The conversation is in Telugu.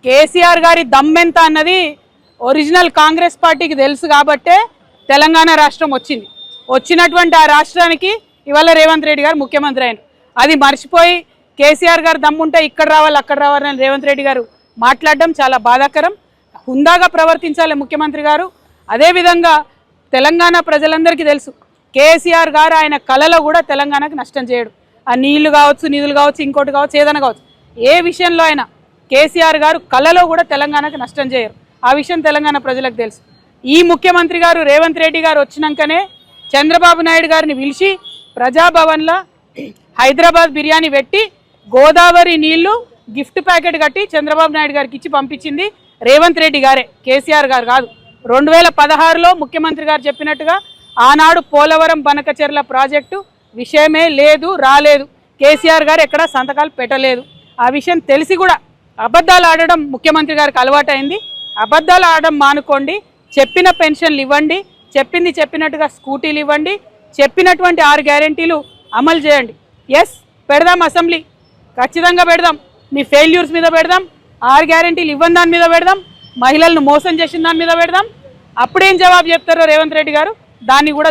కేసీఆర్ గారి దమ్మెంత అన్నది ఒరిజినల్ కాంగ్రెస్ పార్టీకి తెలుసు కాబట్టే తెలంగాణ రాష్ట్రం వచ్చింది. వచ్చినటువంటి ఆ రాష్ట్రానికి ఇవాళ రేవంత్ రెడ్డి గారు ముఖ్యమంత్రి అయిన అది మర్చిపోయి కేసీఆర్ గారు దమ్ముంటే ఇక్కడ రావాలి అక్కడ రావాలని రేవంత్ రెడ్డి గారు మాట్లాడడం చాలా బాధాకరం. హుందాగా ప్రవర్తించాలి ముఖ్యమంత్రి గారు. అదేవిధంగా తెలంగాణ ప్రజలందరికీ తెలుసు కేసీఆర్ గారు ఆయన కళలో కూడా తెలంగాణకు నష్టం చేయడు. ఆ నీళ్లు కావచ్చు, నిధులు కావచ్చు, ఇంకోటి కావచ్చు, ఏదైనా కావచ్చు, ఏ విషయంలో అయినా కేసీఆర్ గారు కళలో కూడా తెలంగాణకు నష్టం చేయరు. ఆ విషయం తెలంగాణ ప్రజలకు తెలుసు. ఈ ముఖ్యమంత్రి గారు రేవంత్ రెడ్డి గారు వచ్చినాకనే చంద్రబాబు నాయుడు గారిని పిలిచి ప్రజాభవన్లో హైదరాబాద్ బిర్యానీ పెట్టి గోదావరి నీళ్లు గిఫ్ట్ ప్యాకెట్ కట్టి చంద్రబాబు నాయుడు గారికి ఇచ్చి పంపించింది రేవంత్ రెడ్డి గారే, కేసీఆర్ గారు కాదు. 2016లో ముఖ్యమంత్రి గారు చెప్పినట్టుగా ఆనాడు పోలవరం బనకచెర్ల ప్రాజెక్టు విషయమే లేదు, రాలేదు. కేసీఆర్ గారు ఎక్కడ సంతకాలు పెట్టలేదు. ఆ విషయం తెలిసి కూడా అబద్ధాలు ఆడడం ముఖ్యమంత్రి గారికి అలవాటైంది. అబద్ధాలు ఆడడం మానుకోండి. చెప్పిన పెన్షన్లు ఇవ్వండి, చెప్పింది చెప్పినట్టుగా స్కూటీలు ఇవ్వండి, చెప్పినటువంటి 6 గ్యారెంటీలు అమలు చేయండి. ఎస్, పెడదాం అసెంబ్లీ, ఖచ్చితంగా పెడదాం. మీ ఫెయిల్యూర్స్ మీద పెడదాం, 6 గ్యారెంటీలు ఇవ్వని దాని మీద పెడదాం, మహిళలను మోసం చేసిన దాని మీద పెడదాం. అప్పుడేం జవాబు చెప్తారో రేవంత్ రెడ్డి గారు దాన్ని కూడా